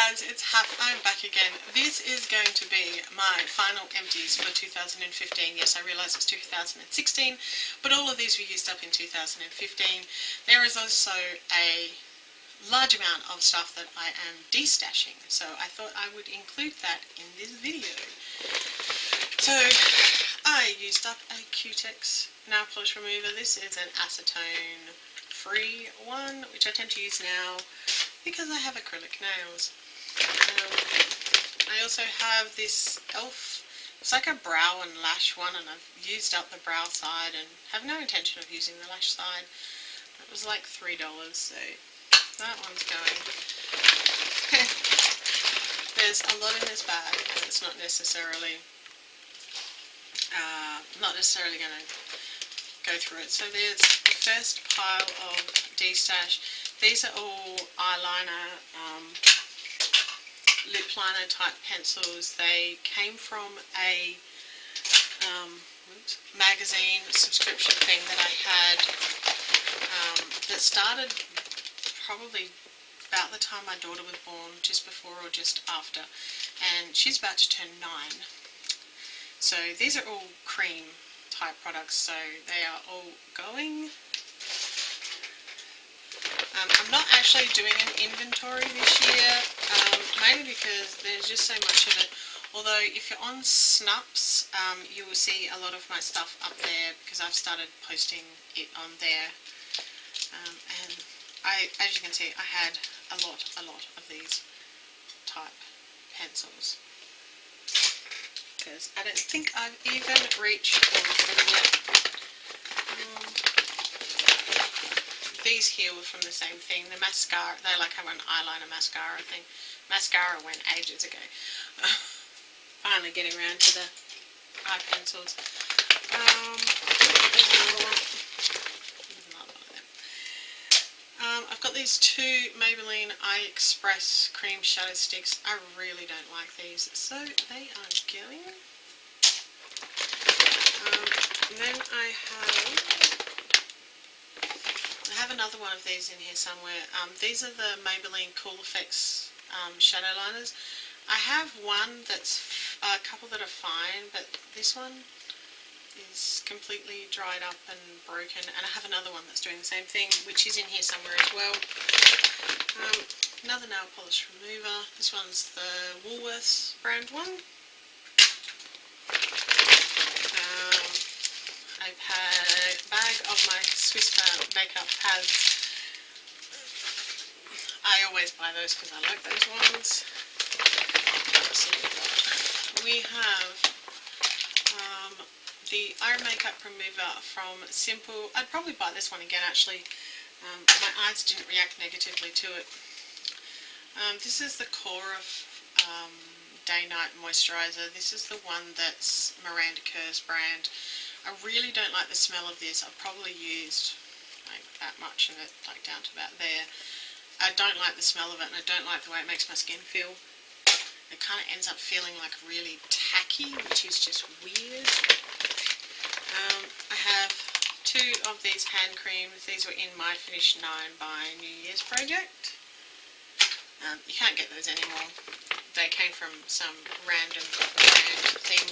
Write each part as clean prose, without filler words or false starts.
guys, it's Hap. I'm back again. This is going to be my final empties for 2015. Yes, I realise it's 2016, but all of these were used up in 2015. There is also a large amount of stuff that I am destashing, so I thought I would include that in this video. So, I used up a Q-Tex nail polish remover. This is an acetone-free one, which I tend to use now because I have acrylic nails. I also have this e.l.f. It's like a brow and lash one, and I've used up the brow side and have no intention of using the lash side. It was like $3, so that one's going. There's a lot in this bag, and it's not necessarily going to go through it. So there's the first pile of destash. These are all eyeliner, lip liner type pencils. They came from a magazine subscription thing that I had that started probably about the time my daughter was born, just before or just after, and she's about to turn 9. So these are all cream type products, so they are all going. I'm not actually doing an inventory this year, mainly because there's just so much of it. Although if you're on Snaps, you will see a lot of my stuff up there because I've started posting it on there. And as you can see, I had a lot of these type pencils. Because I don't think I've even reached all of them yet. These here were from the same thing. The mascara, they like have an eyeliner mascara thing. Mascara went ages ago. Finally getting around to the eye pencils. There's another one. There's another one of them. I've got these two Maybelline Eye Express cream shadow sticks. I really don't like these, so they are going. And then I have another one of these in here somewhere. These are the Maybelline Cool Effects shadow liners. I have one that's a couple that are fine, but this one is completely dried up and broken, and I have another one that's doing the same thing, which is in here somewhere as well. Another nail polish remover. This one's the Woolworths brand one. A bag of my Swiss makeup pads. I always buy those because I like those ones. We have the eye makeup remover from Simple. I'd probably buy this one again actually. My eyes didn't react negatively to it. This is the Cora Day Night Moisturizer. This is the one that's Miranda Kerr's brand. I really don't like the smell of this. I've probably used like that much of it, like down to about there. I don't like the smell of it, and I don't like the way it makes my skin feel. It kind of ends up feeling like really tacky, which is just weird. I have two of these hand creams. These were in My Finish 9 by New Year's Project. You can't get those anymore. They came from some random brand thing.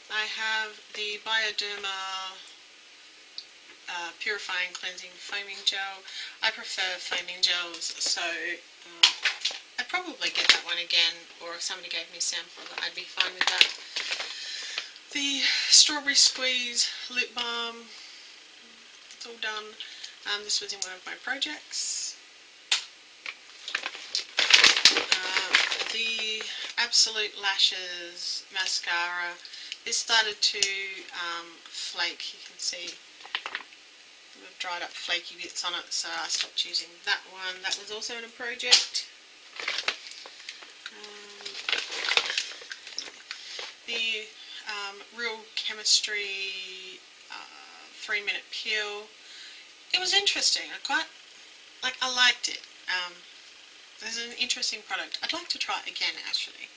I have the Bioderma Purifying Cleansing Foaming Gel. I prefer foaming gels, so I'd probably get that one again, or if somebody gave me a sample, I'd be fine with that. The Strawberry Squeeze Lip Balm. It's all done. This was in one of my projects. The Absolute Lashes mascara. This started to flake. You can see we've dried up flaky bits on it, so I stopped using that one. That was also in a project. The Real Chemistry 3-minute peel. It was interesting. I liked it. This is an interesting product. I'd like to try it again, actually.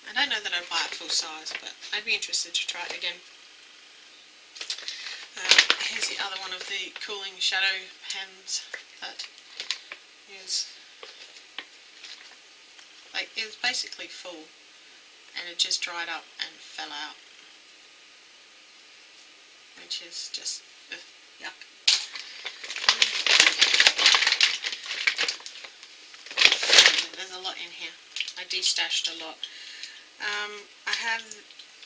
I don't know that I'd buy it full size, but I'd be interested to try it again. Here's the other one of the cooling shadow pens. that is like, it was basically full and it just dried up and fell out, which is just yuck. There's a lot in here. I destashed a lot.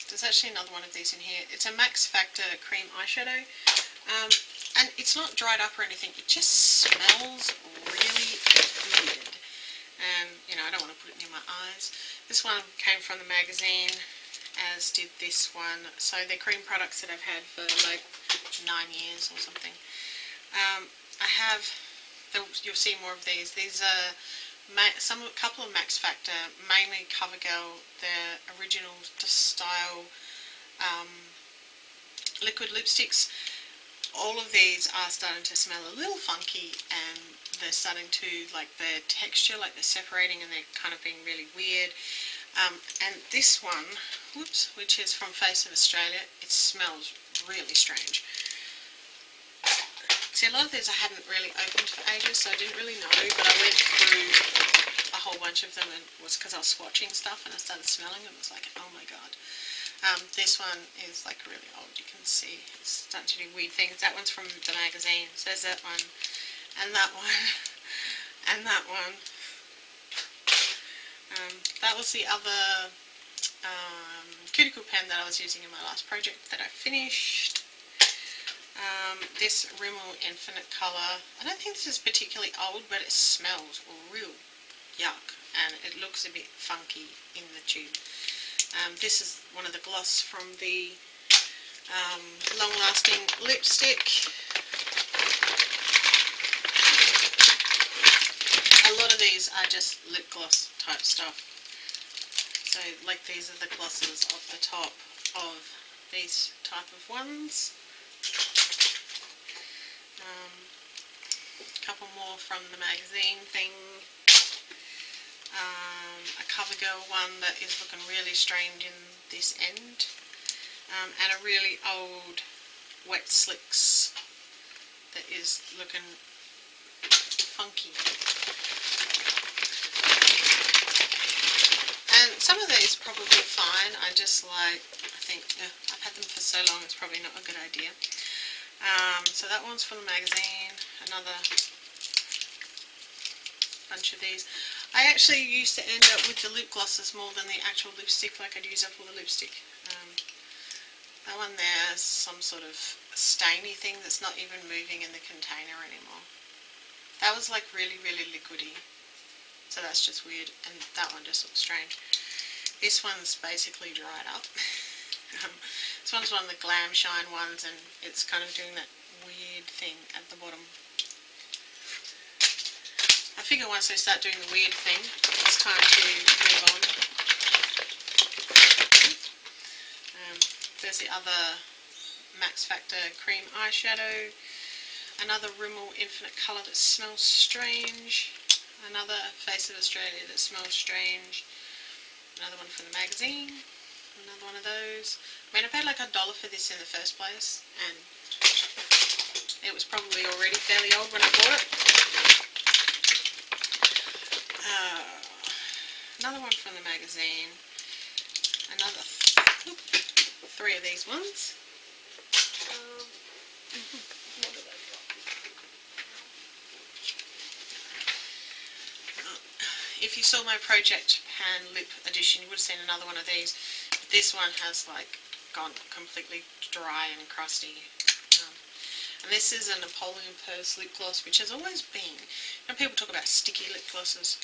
There's actually another one of these in here. It's a Max Factor cream eyeshadow, and it's not dried up or anything. It just smells really weird, and I don't want to put it near my eyes. This one came from the magazine, as did this one. So they're cream products that I've had for like 9 years or something. You'll see more of these. These are a couple of Max Factor, mainly CoverGirl, the original style liquid lipsticks. All of these are starting to smell a little funky, and they're starting to, like, their texture, like they're separating and they're kind of being really weird. And this one, which is from Face of Australia, it smells really strange. See, a lot of these I hadn't really opened for ages, so I didn't really know, but I went through a whole bunch of them, and it was because I was swatching stuff and I started smelling them. It was like, oh my god. This one is like really old, you can see. It's starting to do weird things. That one's from the magazine, so there's that one, and that one, and that one. That was the other cuticle pen that I was using in my last project that I finished. This Rimmel Infinite Colour, I don't think this is particularly old, but it smells real yuck, and it looks a bit funky in the tube. This is one of the gloss from the Long Lasting lipstick. A lot of these are just lip gloss type stuff. So, like, these are the glosses off the top of these type of ones. A couple more from the magazine thing. A CoverGirl one that is looking really strange in this end. And a really old Wet Slicks that is looking funky. And some of these probably fine. I think I've had them for so long, it's probably not a good idea. So that one's from the magazine. Another bunch of these. I actually used to end up with the lip glosses more than the actual lipstick, like I'd use up all the lipstick. That one there is some sort of stainy thing that's not even moving in the container anymore. That was like really, really liquidy. So that's just weird, and that one just looks strange. This one's basically dried up. This one's one of the Glam Shine ones, and it's kind of doing that weird thing at the bottom. I figure once they start doing the weird thing, it's time to move on. There's the other Max Factor cream eyeshadow. Another Rimmel Infinite Colour that smells strange. Another Face of Australia that smells strange. Another one from the magazine. Another one of those. I mean, I paid like $1 for this in the first place, and it was probably already fairly old when I bought it. Another one from the magazine. Another 3 of these ones. What have I got? If you saw my Project Pan Lip Edition, you would have seen another one of these. But this one has like gone completely dry and crusty. And this is a Napoleon Purse lip gloss, which has always been, people talk about sticky lip glosses.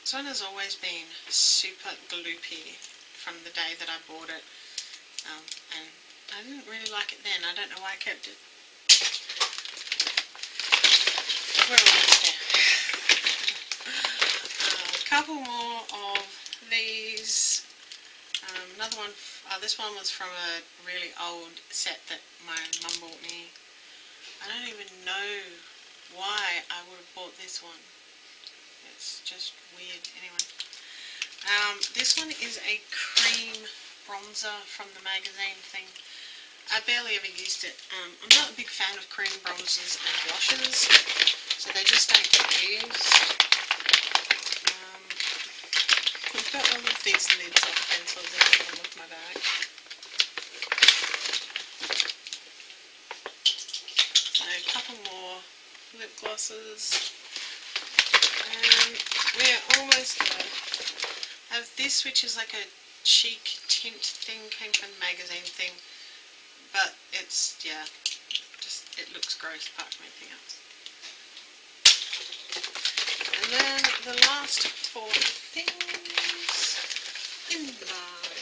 This one has always been super gloopy from the day that I bought it. And I didn't really like it then. I don't know why I kept it. Where are we there? A couple more of these. Another one, this one was from a really old set that my mum bought me. I don't even know why I would have bought this one. It's just weird. Anyway. This one is a cream bronzer from the magazine thing. I barely ever used it. I'm not a big fan of cream bronzers and blushes, so they just don't get used. I've got all of these lids off pencils in the bottom of my bag. So a couple more lip glosses. And we're almost there. I have this, which is like a cheek tint thing, came from a magazine thing, but it's, yeah, just, it looks gross apart from anything else. And then the last four things in the bag.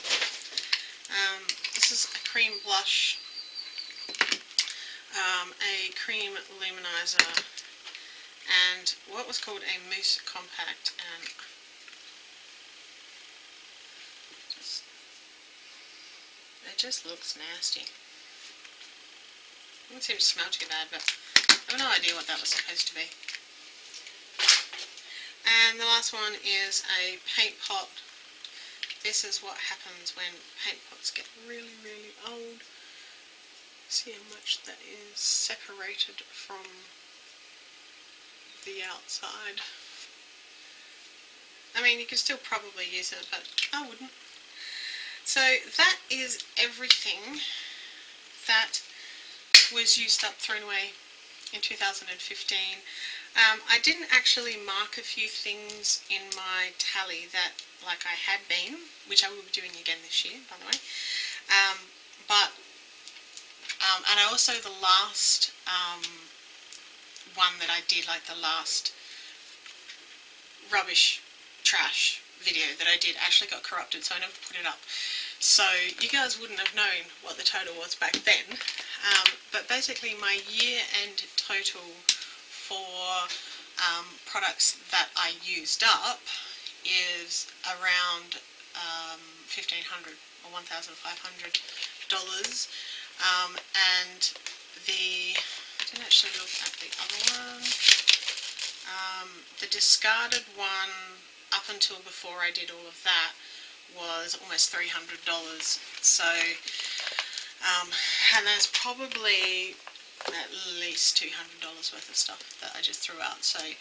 This is a cream blush, a cream luminizer, and what was called a mousse compact, and it just looks nasty. It doesn't seem to smell too bad, but I have no idea what that was supposed to be. And the last one is a paint pot. This is what happens when paint pots get really, really old. See how much that is separated from the outside. I mean, you could still probably use it, but I wouldn't. So that is everything that was used up, thrown away in 2015. I didn't actually mark a few things in my tally that, like I had been, which I will be doing again this year, by the way. And I also, the last one that I did, like the last rubbish trash video that I did, actually got corrupted, so I never put it up. So you guys wouldn't have known what the total was back then. But basically my year-end total for products that I used up is around $1,500 or $1,500. And I didn't actually look at the other one. The discarded one, up until before I did all of that, was almost $300. So, and there's probably at least $200 worth of stuff that I just threw out. So,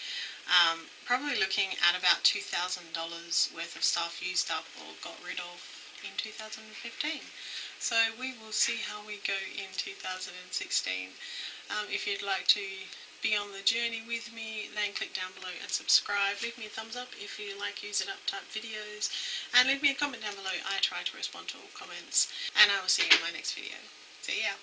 probably looking at about $2,000 worth of stuff used up or got rid of in 2015. So we will see how we go in 2016. If you'd like to be on the journey with me, then click down below and subscribe. Leave me a thumbs up if you like use it up type videos, and leave me a comment down below. I try to respond to all comments, and I will see you in my next video. See ya!